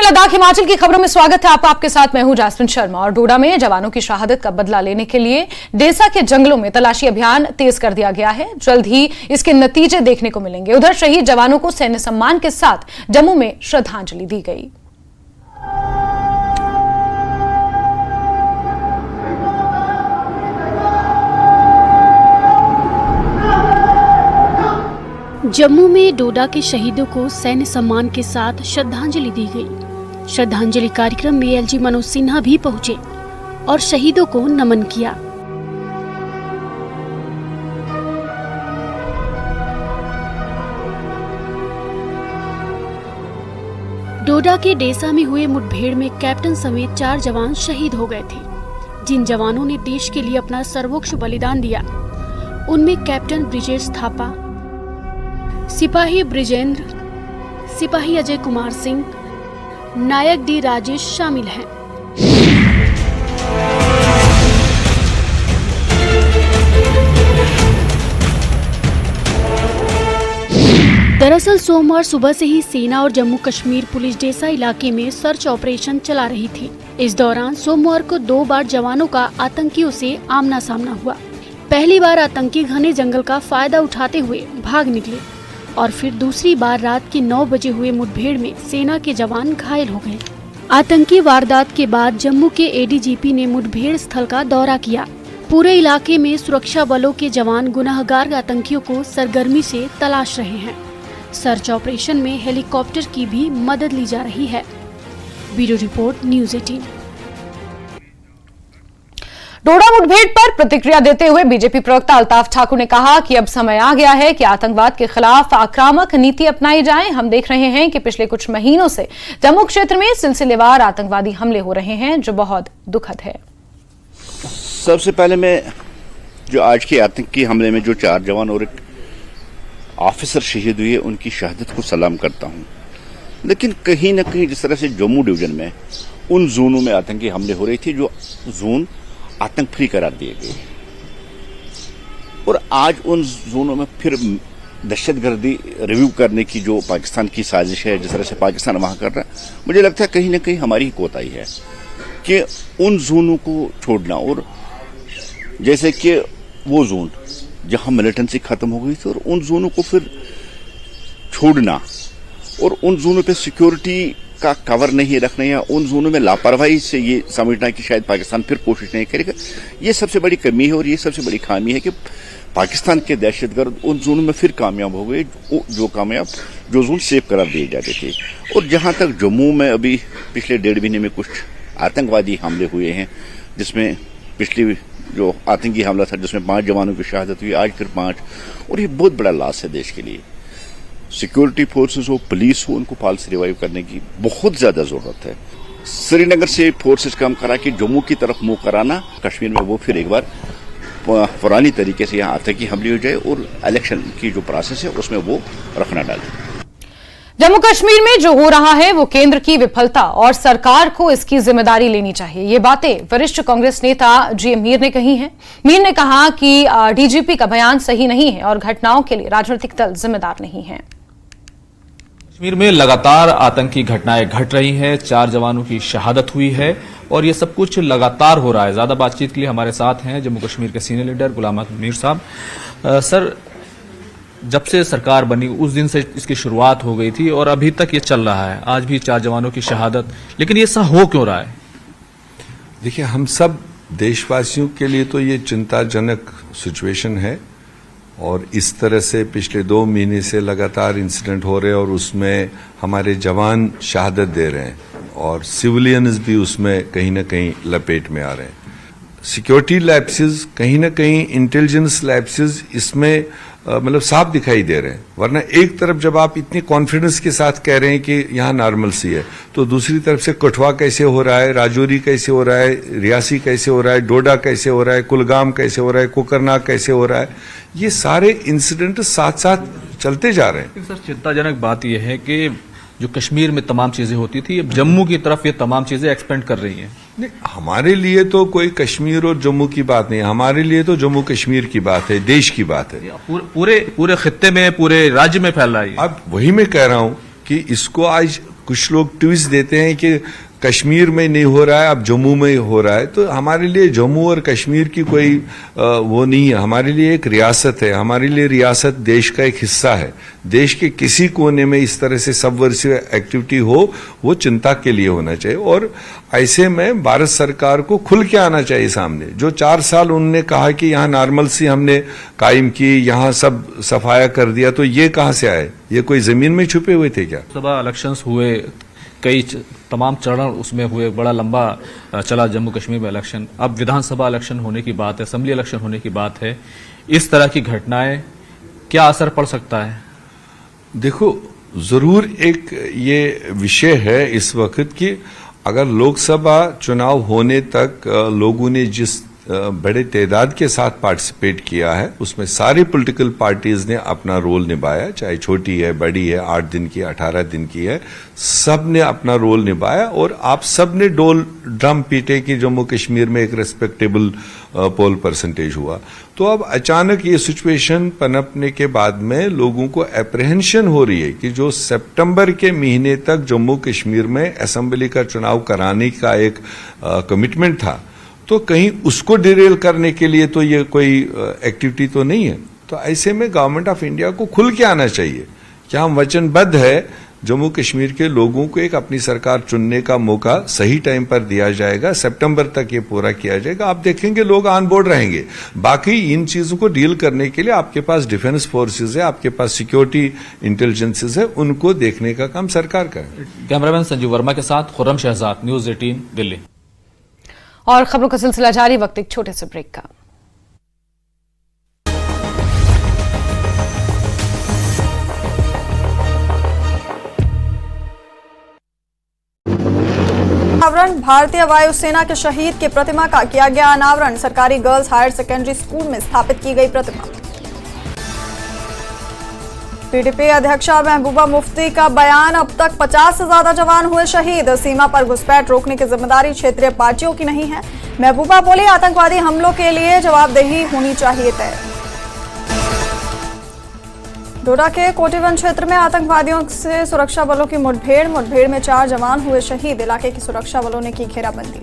लद्दाख हिमाचल की खबरों में स्वागत है आपके साथ मैं हूं जासमिन शर्मा। और डोडा में जवानों की शहादत का बदला लेने के लिए डेसा के जंगलों में तलाशी अभियान तेज कर दिया गया है। जल्द ही इसके नतीजे देखने को मिलेंगे। उधर शहीद जवानों को सैन्य सम्मान के साथ जम्मू में श्रद्धांजलि दी गई। जम्मू में डोडा के शहीदों को सैन्य सम्मान के साथ श्रद्धांजलि दी गई। श्रद्धांजलि कार्यक्रम में एलजी मनोज सिन्हा भी पहुंचे और शहीदों को नमन किया। डोडा के डेसा में हुए मुठभेड़ में कैप्टन समेत 4 जवान शहीद हो गए थे। जिन जवानों ने देश के लिए अपना सर्वोच्च बलिदान दिया उनमें कैप्टन ब्रिजेश थापा, सिपाही ब्रिजेंद्र, सिपाही अजय कुमार सिंह, नायक डी राजेश शामिल हैं। दरअसल सोमवार सुबह से ही सेना और जम्मू कश्मीर पुलिस डेसा इलाके में सर्च ऑपरेशन चला रही थी। इस दौरान सोमवार को 2 बार जवानों का आतंकियों से आमना सामना हुआ। पहली बार आतंकी घने जंगल का फायदा उठाते हुए भाग निकले और फिर दूसरी बार रात के 9 बजे हुए मुठभेड़ में सेना के जवान घायल हो गए। आतंकी वारदात के बाद जम्मू के एडीजीपी ने मुठभेड़ स्थल का दौरा किया। पूरे इलाके में सुरक्षा बलों के जवान गुनाहगार आतंकियों को सरगर्मी से तलाश रहे हैं। सर्च ऑपरेशन में हेलीकॉप्टर की भी मदद ली जा रही है। Bureau report news 18। डोडा मुठभेड़ पर प्रतिक्रिया देते हुए बीजेपी प्रवक्ता अल्ताफ ठाकुर ने कहा कि अब समय आ गया है कि आतंकवाद के खिलाफ आक्रामक नीति अपनाई जाए। हम देख रहे हैं कि पिछले कुछ महीनों से जम्मू क्षेत्र में सिलसिलेवार आतंकवादी हमले हो रहे हैं, जो बहुत दुखद है। सबसे पहले मैं जो आज के आतंकी हमले में जो 4 जवान और एक ऑफिसर शहीद हुए उनकी शहादत को सलाम करता हूं। लेकिन कहीं न कहीं जिस तरह से जम्मू डिवीजन में उन जोनों में आतंकी हमले हो रही थी जो जोन आतंक फ्री करार दिए गए, और आज उन जोनों में फिर दहशतगर्दी रिव्यू करने की जो पाकिस्तान की साजिश है, जिस तरह से पाकिस्तान वहां कर रहा है, मुझे लगता है कहीं ना कहीं हमारी ही कोताही है कि उन जोनों को छोड़ना। और जैसे कि वो जोन जहां मिलिटेंसी खत्म हो गई थी और उन जोनों को फिर छोड़ना और उन जोनों पे सिक्योरिटी का कवर नहीं रखना या उन जोनों में लापरवाही से ये समझना कि शायद पाकिस्तान फिर कोशिश नहीं करेगा, ये सबसे बड़ी कमी है और ये सबसे बड़ी खामी है कि पाकिस्तान के दहशतगर्द उन जोनों में फिर कामयाब हो गए जो जोन सेफ करार दिए जाते थे। और जहां तक जम्मू में अभी पिछले 1.5 महीने में कुछ आतंकवादी हमले हुए हैं, जिसमें पिछली जो आतंकी हमला था जिसमें 5 जवानों की शहादत हुई, आज फिर 5, और ये बहुत बड़ा लॉस है देश के लिए। सिक्योरिटी फोर्सेस हो, पुलिस हो, उनको पॉलिसी रिवाइव करने की बहुत ज्यादा जरूरत है। श्रीनगर से फोर्सेस कम करा के जम्मू की तरफ मूव कराना, कश्मीर में वो फिर एक बार पुरानी तरीके से यहाँ आतंकी हमले हो जाए और इलेक्शन की जो प्रोसेस है उसमें वो रखना डाले। जम्मू कश्मीर में जो हो रहा है वो केंद्र की विफलता और सरकार को इसकी जिम्मेदारी लेनी चाहिए। ये बातें वरिष्ठ कांग्रेस नेता जीएम मीर ने कही हैं। मीर ने कहा कि डीजीपी का बयान सही नहीं है और घटनाओं के लिए राजनीतिक दल जिम्मेदार नहीं है। कश्मीर में लगातार आतंकी घटनाएं घट रही हैं, 4 जवानों की शहादत हुई है और ये सब कुछ लगातार हो रहा है। ज्यादा बातचीत के लिए हमारे साथ हैं जम्मू कश्मीर के सीनियर लीडर गुलाम अहमद मीर साहब। सर, जब से सरकार बनी उस दिन से इसकी शुरुआत हो गई थी और अभी तक ये चल रहा है, आज भी 4 जवानों की शहादत, लेकिन ये ऐसा हो क्यों रहा है? देखिए, हम सब देशवासियों के लिए तो ये चिंताजनक सिचुएशन है और इस तरह से पिछले 2 महीने से लगातार इंसिडेंट हो रहे हैं और उसमें हमारे जवान शहादत दे रहे हैं और सिविलियंस भी उसमें कहीं ना कहीं लपेट में आ रहे हैं। सिक्योरिटी लैप्सेस, कहीं ना कहीं इंटेलिजेंस लैप्सेस इसमें मतलब साफ दिखाई दे रहे हैं। वरना एक तरफ जब आप इतनी कॉन्फिडेंस के साथ कह रहे हैं कि यहाँ नॉर्मल सी है, तो दूसरी तरफ से कठुआ कैसे हो रहा है, राजौरी कैसे हो रहा है, रियासी कैसे हो रहा है, डोडा कैसे हो रहा है, कुलगाम कैसे हो रहा है, कोकरनाग कैसे हो रहा है, ये सारे इंसिडेंट साथ साथ चलते जा रहे हैं। सर, चिंताजनक बात यह है कि जो कश्मीर में तमाम चीजें होती थी, अब जम्मू की तरफ ये तमाम चीजें एक्सपेंड कर रही हैं। नहीं, हमारे लिए तो कोई कश्मीर और जम्मू की बात नहीं है, हमारे लिए तो जम्मू कश्मीर की बात है, देश की बात है। पूरे खित्ते में, पूरे राज्य में फैल रहा है। अब वही मैं कह रहा हूं कि इसको आज कुछ लोग ट्विस्ट देते हैं कि कश्मीर में नहीं हो रहा है, अब जम्मू में हो रहा है। तो हमारे लिए जम्मू और कश्मीर की कोई वो नहीं है, हमारे लिए एक रियासत है। हमारे लिए रियासत देश का एक हिस्सा है। देश के किसी कोने में इस तरह से सबवर्सिव एक्टिविटी हो, वो चिंता के लिए होना चाहिए। और ऐसे में भारत सरकार को खुल के आना चाहिए सामने। जो 4 साल उन्होंने कहा कि यहाँ नॉर्मल सी हमने कायम की, यहाँ सब सफाया कर दिया, तो ये कहाँ से आए? ये कोई जमीन में छुपे हुए थे क्या? सभा इलेक्शंस हुए, कई तमाम चरण उसमें हुए, बड़ा लंबा चला जम्मू कश्मीर में इलेक्शन। अब विधानसभा इलेक्शन होने की बात है, असेंबली इलेक्शन होने की बात है। इस तरह की घटनाएं क्या असर पड़ सकता है? देखो, जरूर एक ये विषय है इस वक्त कि अगर लोकसभा चुनाव होने तक लोगों ने जिस बड़े तादाद के साथ पार्टिसिपेट किया है, उसमें सारी पॉलिटिकल पार्टीज ने अपना रोल निभाया, चाहे छोटी है, बड़ी है, 8 दिन की, 18 दिन की है, सब ने अपना रोल निभाया। और आप सब ने ड्रम पीटे कि जम्मू कश्मीर में एक रेस्पेक्टेबल पोल परसेंटेज हुआ। तो अब अचानक ये सिचुएशन पनपने के बाद में लोगों को अप्रहेंशन हो रही है कि जो सितंबर के महीने तक जम्मू कश्मीर में असेंबली का चुनाव कराने का एक कमिटमेंट था, तो कहीं उसको डिरेल करने के लिए तो ये कोई एक्टिविटी तो नहीं है। तो ऐसे में गवर्नमेंट ऑफ इंडिया को खुल के आना चाहिए कि हम वचनबद्ध है, जम्मू कश्मीर के लोगों को एक अपनी सरकार चुनने का मौका सही टाइम पर दिया जाएगा, सितंबर तक ये पूरा किया जाएगा। आप देखेंगे लोग ऑन बोर्ड रहेंगे। बाकी इन चीजों को डील करने के लिए आपके पास डिफेंस फोर्सेज है, आपके पास सिक्योरिटी इंटेलिजेंसेज है, उनको देखने का काम सरकार का है। कैमरामैन संजीव वर्मा के साथ खुर्रम शहजाद, न्यूज 18 दिल्ली। और खबरों का सिलसिला जारी, वक्त एक छोटे से ब्रेक का। अनावरण, भारतीय वायुसेना के शहीद की प्रतिमा का किया गया अनावरण। सरकारी गर्ल्स हायर सेकेंडरी स्कूल में स्थापित की गई प्रतिमा। पीडीपी अध्यक्षा महबूबा मुफ्ती का बयान, अब तक 50 से ज्यादा जवान हुए शहीद। सीमा पर घुसपैठ रोकने की जिम्मेदारी क्षेत्रीय पार्टियों की नहीं है। महबूबा बोली, आतंकवादी हमलों के लिए जवाबदेही होनी चाहिए तय। डोडा के कोटीवन क्षेत्र में आतंकवादियों से सुरक्षा बलों की मुठभेड़ में 4 जवान हुए शहीद। इलाके की सुरक्षा बलों ने की घेराबंदी।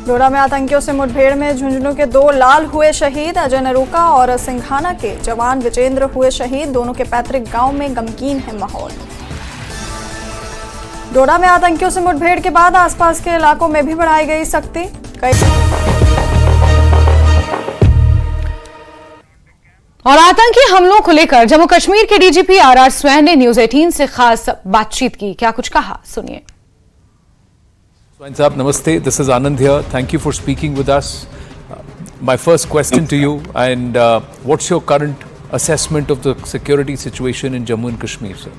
डोडा में आतंकियों से मुठभेड़ में झुंझुनू के 2 लाल हुए शहीद। अजय नरूका और सिंघाना के जवान विजेंद्र हुए शहीद। दोनों के पैतृक गांव में गमगीन है माहौल। डोडा में आतंकियों से मुठभेड़ के बाद आसपास के इलाकों में भी बढ़ाई गई सख्ती। और आतंकी हमलों को लेकर जम्मू कश्मीर के डीजीपी आर स्वैन ने न्यूज 18 से खास बातचीत की। क्या कुछ कहा, सुनिए। Swine Saab, Namaste. This is Anand here. Thank you for speaking with us. My first question to you, and what's your current assessment of the security situation in Jammu and Kashmir, sir?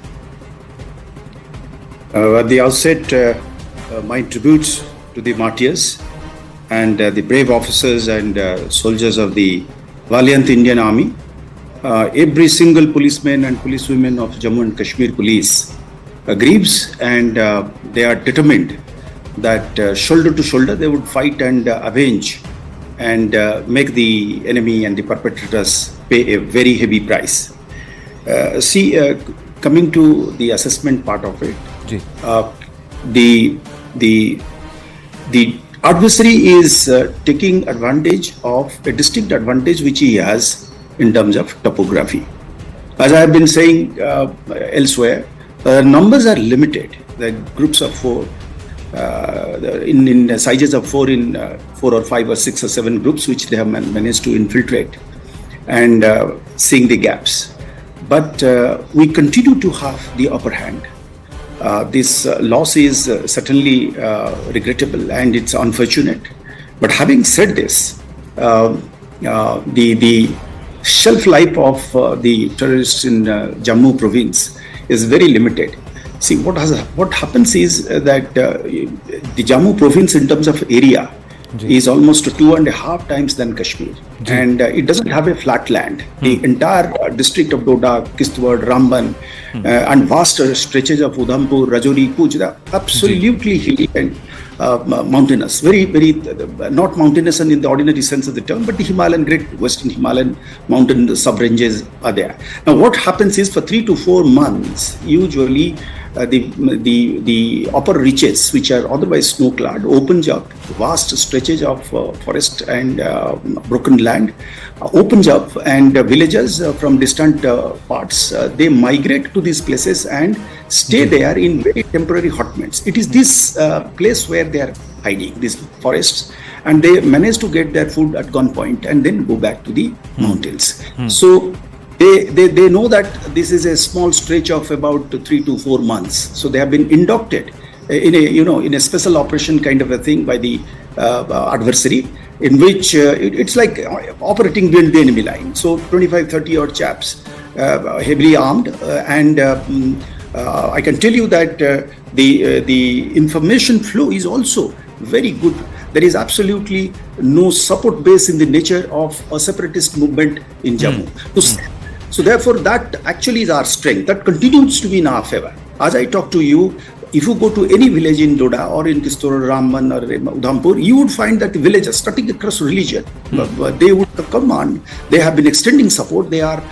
At the outset, my tributes to the martyrs and the brave officers and soldiers of the valiant Indian Army. Every single policeman and policewoman of Jammu and Kashmir Police grieves, and they are determined that shoulder to shoulder they would fight and avenge and make the enemy and the perpetrators pay a very heavy price. Coming to the assessment part of it, the adversary is taking advantage of a distinct advantage which he has in terms of topography. As I have been saying elsewhere, numbers are limited. The groups of 4, in sizes of 4 in 4 or 5 or 6 or 7 groups, which they have managed to infiltrate and seeing the gaps. But we continue to have the upper hand. This loss is certainly regrettable and it's unfortunate. But having said this, the shelf life of the terrorists in Jammu province is very limited. See, what happens is that the Jammu province in terms of area is almost 2.5 times than Kashmir. And it doesn't have a flat land. The entire district of Doda, Kishtwar, Ramban, and vast stretches of Udhampur, Rajouri, Puj, they are absolutely hilly and mountainous. Very, very, not mountainous in the ordinary sense of the term, but the Himalayan, great Western Himalayan mountain sub-ranges are there. Now, what happens is for 3 to 4 months, usually the upper reaches, which are otherwise snow-clad, opens up vast stretches of forest and broken land, opens up, and villagers from distant parts, they migrate to these places and stay there in very temporary hotbeds. It is this place where they are hiding, these forests, and they manage to get their food at gunpoint and then go back to the mountains. So they know that this is a small stretch of about 3 to 4 months. So they have been inducted in a special operation kind of a thing by the adversary, in which it's like operating beyond the enemy line. So 25-30 odd chaps, heavily armed, and I can tell you that the information flow is also very good. There is absolutely no support base in the nature of a separatist movement in Jammu. So therefore, that actually is our strength. That continues to be in our favor. As I talk to you, if you go to any village in Doda or in Kishtwar, Ramban or Udhampur, you would find that the villagers, starting across religion, they would come on. They have been extending support. They are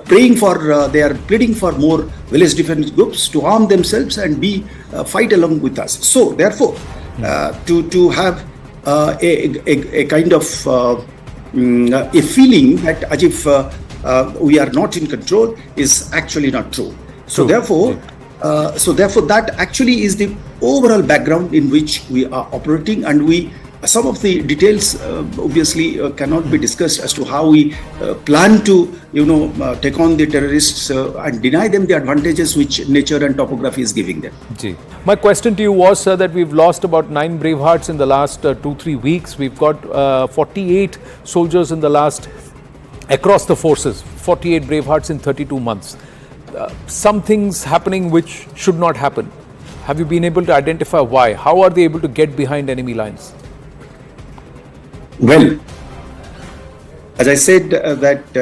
praying for, they are pleading for more village defense groups to arm themselves and fight along with us. So therefore, to have a kind of a feeling that as if we are not in control is actually not true. So therefore, that actually is the overall background in which we are operating, and some of the details obviously cannot be discussed as to how we plan to take on the terrorists and deny them the advantages which nature and topography is giving them. My question to you was, sir, that we've lost about 9 bravehearts in the last 2-3 weeks. We've got 48 soldiers in the last, across the forces, 48 bravehearts in 32 months. Some things happening which should not happen. Have you been able to identify why? How are they able to get behind enemy lines? Well, as I said, that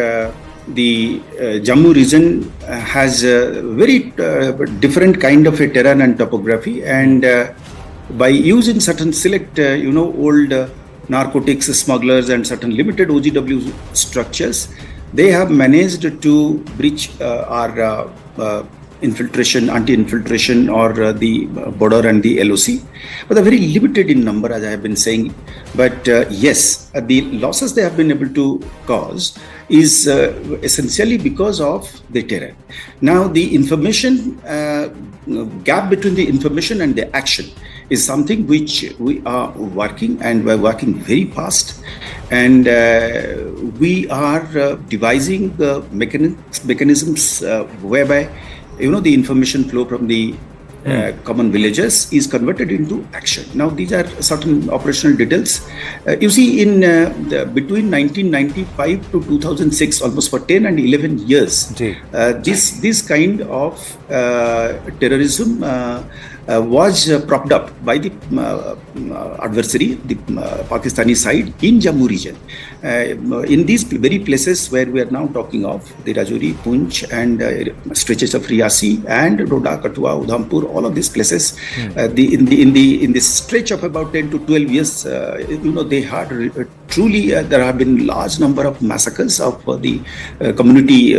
the Jammu region has a very different kind of a terrain and topography, and by using certain select, old narcotics smugglers and certain limited OGW structures, they have managed to breach our infiltration, anti-infiltration, or the border and the LOC, but they're very limited in number, as I have been saying. But yes, the losses they have been able to cause is essentially because of the terrain. Now, the information gap between the information and the action is something which we are working, and we're working very fast, and we are devising the mechanisms whereby the information flow from the common villagers is converted into action. Now, these are certain operational details. You see, in between 1995 to 2006, almost for 10 and 11 years, this kind of terrorism was propped up by the adversary, the Pakistani side, in Jammu region. In these very places where we are now talking of, the Rajouri, Poonch, and stretches of Riyasi and Doda, Kathua, Udhampur, all of these places, in this stretch of about 10 to 12 years, they had truly there have been large number of massacres of the community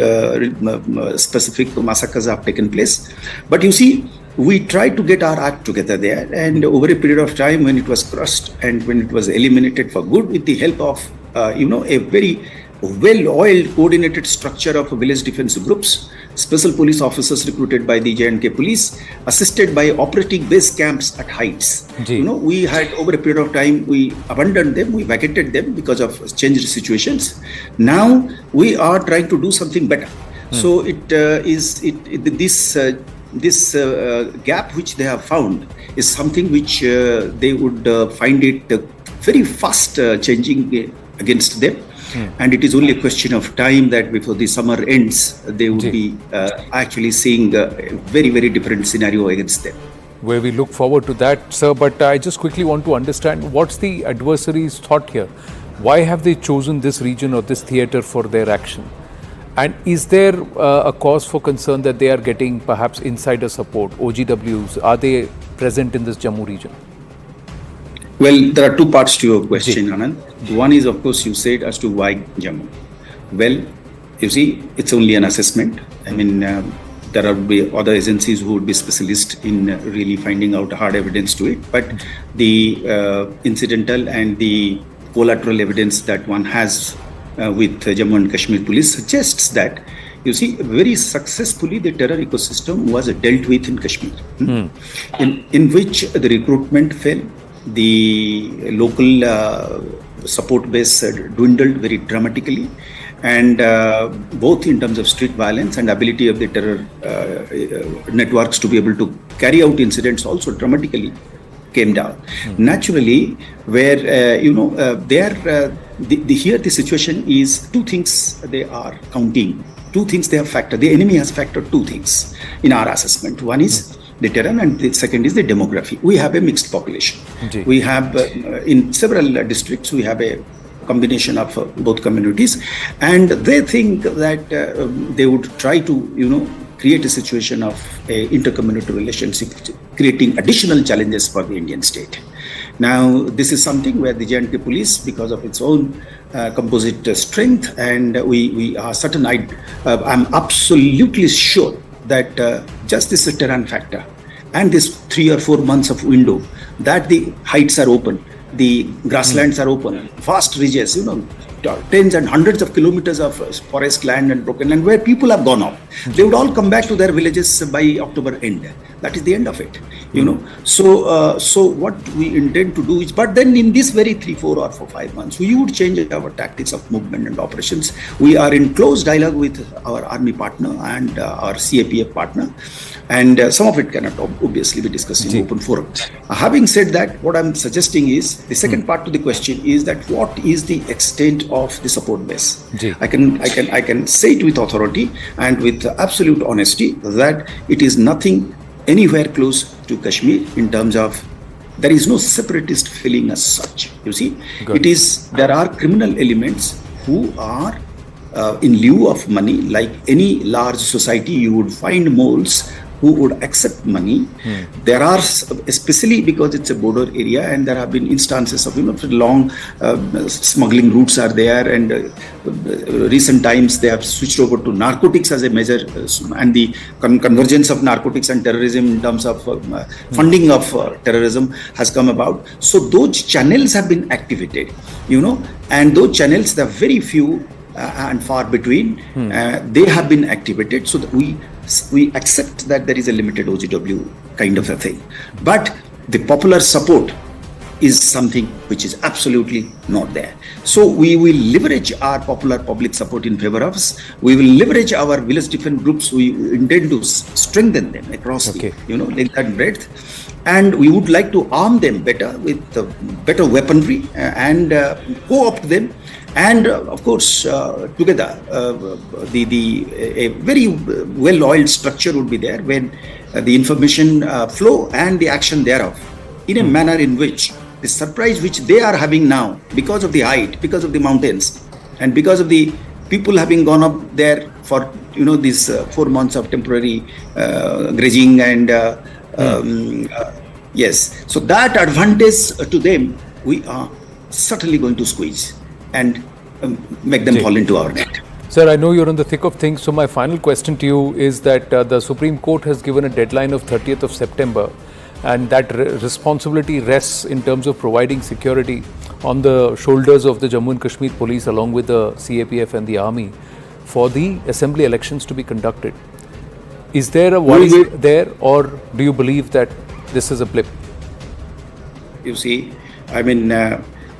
specific massacres have taken place. But you see, we tried to get our act together there, and over a period of time, when it was crushed and when it was eliminated for good, with the help of a very well-oiled, coordinated structure of village defense groups, special police officers recruited by the J&K police, assisted by operating base camps at heights. We had, over a period of time, we abandoned them, we vacated them because of changed situations. Now we are trying to do something better. So this gap which they have found is something which they would find it very fast changing against them. And it is only a question of time that before the summer ends, they would be actually seeing a very, very different scenario against them. where we look forward to that, sir. But I just quickly want to understand what's the adversary's thought here. Why have they chosen this region or this theatre for their action? And is there a cause for concern that they are getting perhaps insider support, OGWs? Are they present in this Jammu region? Well, there are two parts to your question, Anand. One is, of course, you said as to why Jammu. Well, you see, it's only an assessment. I mean, there will be other agencies who would be specialists in really finding out hard evidence to it. But the incidental and the collateral evidence that one has with Jammu and Kashmir police suggests that, you see, very successfully the terror ecosystem was dealt with in Kashmir, in which the recruitment fell, the local support base dwindled very dramatically, and both in terms of street violence and ability of the terror networks to be able to carry out incidents also dramatically came down. Naturally, where here the situation is two things they are counting, two things they have factored. The enemy has factored two things in our assessment. One is the terrain, and the second is the demography. We have a mixed population. We have in several districts we have a combination of both communities, and they think that they would try to create a situation of a intercommunity relationship, creating additional challenges for the Indian state. Now, this is something where the J&K police, because of its own composite strength, and we are certain, I'm absolutely sure that just this terrain factor and this 3 or 4 months of window, that the heights are open, the grasslands are open, vast ridges, tens and hundreds of kilometers of forest land and broken land where people have gone off. They would all come back to their villages by October end. That is the end of it, So what we intend to do is, but then in this very 3, 4 or 5 months, we would change our tactics of movement and operations. We are in close dialogue with our army partner and our CAPF partner, and some of it cannot obviously be discussed in open forum. Having said that, what I'm suggesting is, the second part to the question is that what is the extent of the support base? I can say it with authority and with absolute honesty that it is nothing anywhere close to Kashmir in terms of, there is no separatist feeling as such. You see, there are criminal elements who are in lieu of money, like any large society, you would find moles who would accept money. There are, especially because it's a border area, and there have been instances of long smuggling routes are there, and recent times they have switched over to narcotics as a measure, and the convergence of narcotics and terrorism in terms of funding of terrorism has come about. So those channels have been activated, and those channels, there are very few and far between, they have been activated, so that we accept that there is a limited OGW kind of a thing. But the popular support is something which is absolutely not there. So we will leverage our popular public support in favor of us. We will leverage our village defense groups. We intend to strengthen them across the length and breadth. And we would like to arm them better with better weaponry and co-opt them. And of course, together, a very well-oiled structure would be there when the information flow and the action thereof, in a manner in which the surprise which they are having now, because of the height, because of the mountains, and because of the people having gone up there for these 4 months of temporary grazing and yes, so that advantage to them, we are certainly going to squeeze and make them fall into our net. Sir, I know you're in the thick of things, so my final question to you is that the Supreme Court has given a deadline of 30th of September, and that responsibility rests in terms of providing security on the shoulders of the Jammu and Kashmir police along with the CAPF and the army for the assembly elections to be conducted. Is there a worry there, or do you believe that this is a blip? You see, I mean,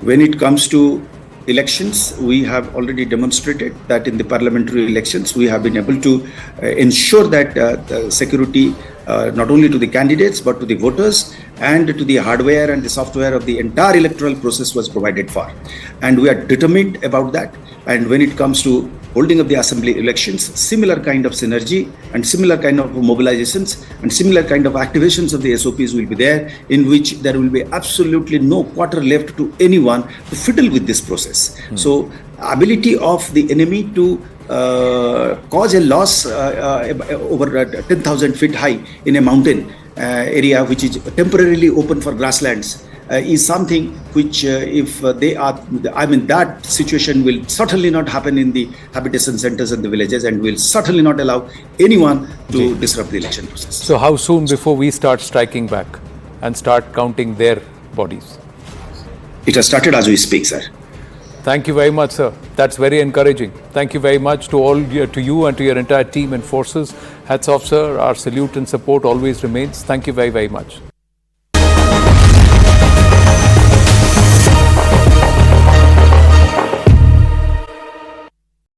when it comes to elections, we have already demonstrated that in the parliamentary elections, we have been able to ensure that the security not only to the candidates but to the voters and to the hardware and the software of the entire electoral process was provided for. And we are determined about that. And when it comes to holding of the assembly elections, similar kind of synergy and similar kind of mobilizations and similar kind of activations of the SOPs will be there, in which there will be absolutely no quarter left to anyone to fiddle with this process. So ability of the enemy to cause a loss over 10,000 feet high in a mountain area which is temporarily open for grasslands is something which if they are, I mean, that situation will certainly not happen in the habitation centers and the villages, and will certainly not allow anyone to disrupt the election process. So how soon before we start striking back and start counting their bodies? It has started as we speak, sir. Thank you very much, sir. That's very encouraging. Thank you very much to to you and to your entire team and forces. Hats off, sir. Our salute and support always remains. Thank you very, very much.